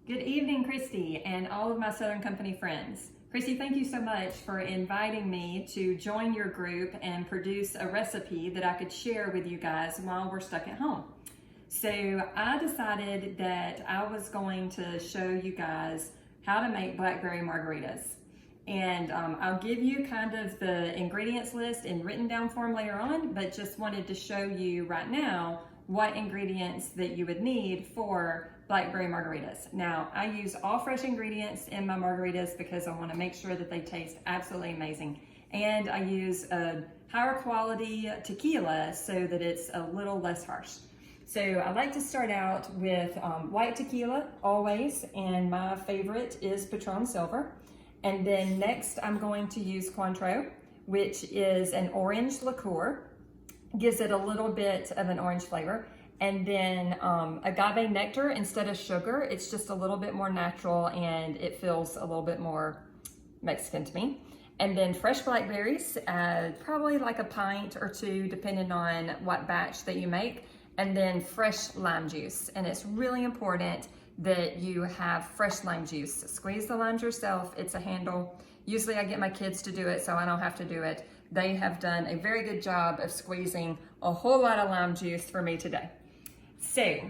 Good evening, Christy, and all of my Southern Company friends. Christy, thank you so much for inviting me to join your group and produce a recipe that I could share with you guys while we're stuck at home. So I decided that I was going to show you guys how to make blackberry margaritas. And I'll give you kind of the ingredients list in written down form later on, but just wanted to show you right now what ingredients that you would need for blackberry margaritas. Now, I use all fresh ingredients in my margaritas because I want to make sure that they taste absolutely amazing. And I use a higher quality tequila so that it's a little less harsh. So I like to start out with white tequila always, and my favorite is Patron Silver. And then next I'm going to use Cointreau, which is an orange liqueur. Gives it a little bit of an orange flavor. And then agave nectar instead of sugar. It's just a little bit more natural and it feels a little bit more Mexican to me. And then fresh blackberries, probably like a pint or two depending on what batch that you make. And then fresh lime juice. And it's really important that you have fresh lime juice. Squeeze the limes yourself. It's a handle. Usually I get my kids to do it so I don't have to do it. They have done a very good job of squeezing a whole lot of lime juice for me today. So,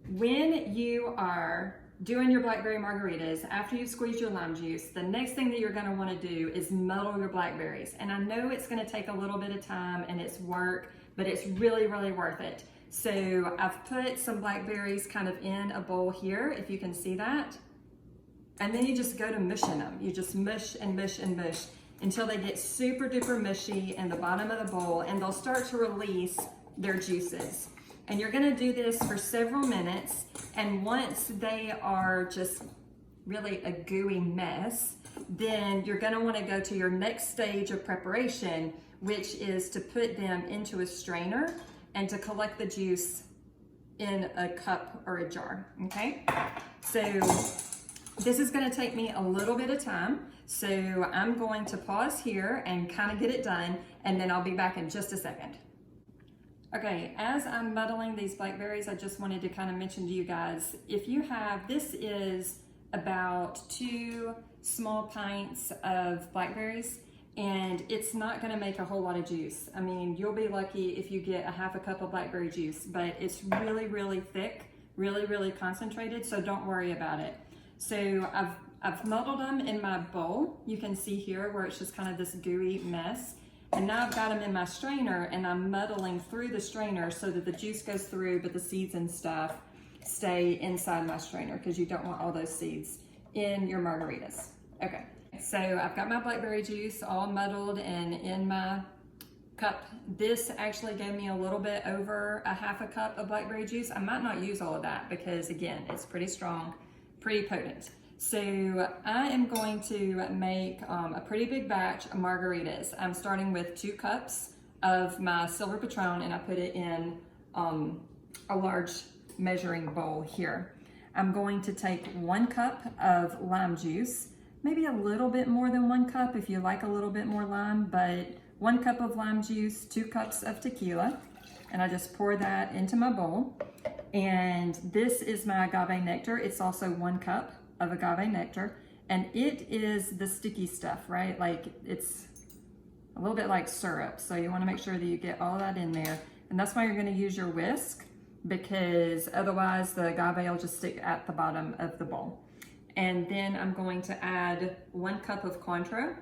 when you are doing your blackberry margaritas, after you've squeezed your lime juice, the next thing that you're gonna wanna do is muddle your blackberries. And I know it's gonna take a little bit of time and it's work, but it's really, really worth it. So I've put some blackberries kind of in a bowl here, if you can see that. And then you just go to mushing them. You just mush and mush and mush until they get super duper mushy in the bottom of the bowl, and they'll start to release their juices. And you're gonna do this for several minutes, and once they are just really a gooey mess, then you're gonna wanna go to your next stage of preparation, which is to put them into a strainer and to collect the juice in a cup or a jar, okay? So this is gonna take me a little bit of time, so I'm going to pause here and kind of get it done, and then I'll be back in just a second. Okay, as I'm muddling these blackberries, I just wanted to kind of mention to you guys, if you have, this is about 2 small pints of blackberries, and it's not gonna make a whole lot of juice. I mean, you'll be lucky if you get a half a cup of blackberry juice, but it's really, really thick, really, really concentrated, so don't worry about it. So I've muddled them in my bowl. You can see here where it's just kind of this gooey mess. And now I've got them in my strainer and I'm muddling through the strainer so that the juice goes through, but the seeds and stuff stay inside my strainer because you don't want all those seeds in your margaritas. Okay, so I've got my blackberry juice all muddled and in my cup. This actually gave me a little bit over a half a cup of blackberry juice. I might not use all of that because again, it's pretty strong, pretty potent. So I am going to make a pretty big batch of margaritas. I'm starting with 2 cups of my silver Patron and I put it in a large measuring bowl here. I'm going to take 1 cup of lime juice, maybe a little bit more than 1 cup if you like a little bit more lime, but 1 cup of lime juice, 2 cups of tequila, and I just pour that into my bowl. And this is my agave nectar. It's also 1 cup of agave nectar, and it is the sticky stuff, right? Like it's a little bit like syrup, so you want to make sure that you get all that in there, and that's why you're going to use your whisk, because otherwise the agave will just stick at the bottom of the bowl. And then I'm going to add 1 cup of Cointreau.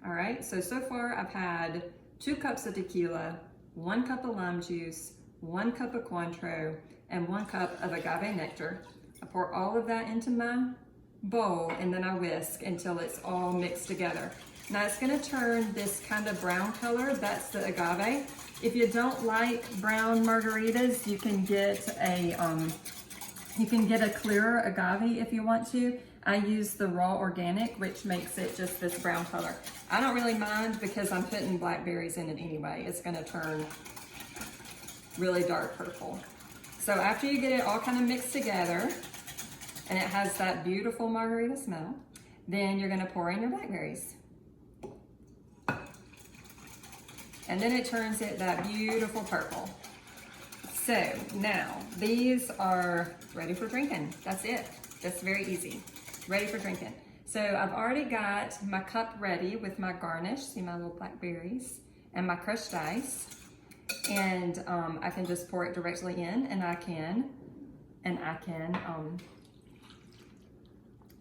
All right, so far I've had 2 cups of tequila, 1 cup of lime juice, 1 cup of Cointreau, and 1 cup of agave nectar. I pour all of that into my bowl and then I whisk until it's all mixed together. Now it's gonna turn this kind of brown color, that's the agave. If you don't like brown margaritas, you can get a clearer agave if you want to. I use the raw organic, which makes it just this brown color. I don't really mind because I'm putting blackberries in it anyway. It's gonna turn really dark purple. So after you get it all kind of mixed together, and it has that beautiful margarita smell, then you're gonna pour in your blackberries. And then it turns it that beautiful purple. So now these are ready for drinking. That's it. That's very easy. Ready for drinking. So I've already got my cup ready with my garnish. See my little blackberries and my crushed ice. And I can just pour it directly in, and I can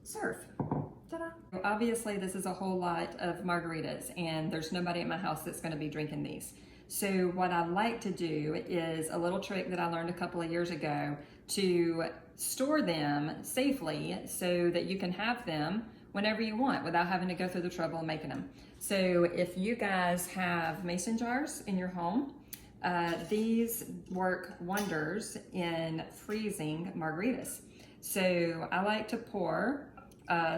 serve. Ta-da. Obviously, this is a whole lot of margaritas, and there's nobody at my house that's going to be drinking these. So what I like to do is a little trick that I learned a couple of years ago to store them safely so that you can have them whenever you want without having to go through the trouble of making them. So if you guys have mason jars in your home, these work wonders in freezing margaritas. So I like to pour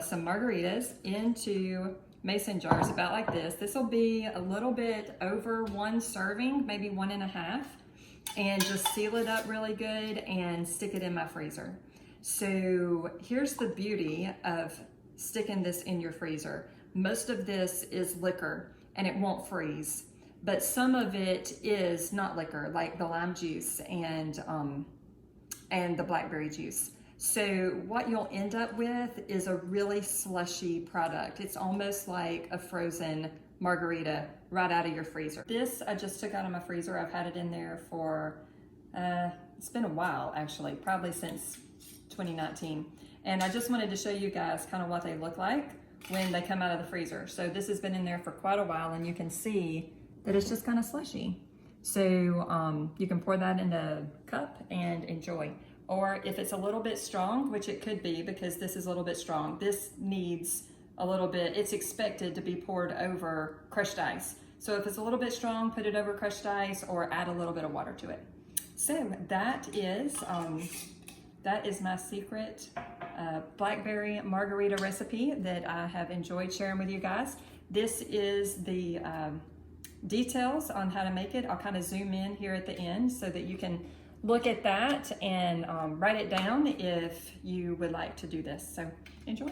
some margaritas into mason jars about like this. This will be a little bit over 1 serving, maybe 1.5, and just seal it up really good and stick it in my freezer. So here's the beauty of sticking this in your freezer. Most of this is liquor and it won't freeze, but some of it is not liquor, like the lime juice and the blackberry juice. So what you'll end up with is a really slushy product. It's almost like a frozen margarita right out of your freezer. This I just took out of my freezer. I've had it in there for, it's been a while actually, probably since 2019. And I just wanted to show you guys kind of what they look like when they come out of the freezer. So this has been in there for quite a while, and you can see that it's just kind of slushy. So you can pour that in a cup and enjoy. Or if it's a little bit strong, which it could be because this is a little bit strong, this needs a little bit, it's expected to be poured over crushed ice. So if it's a little bit strong, put it over crushed ice or add a little bit of water to it. So that is my secret blackberry margarita recipe that I have enjoyed sharing with you guys. This is the details on how to make it. I'll kind of zoom in here at the end so that you can look at that and write it down if you would like to do this. So enjoy.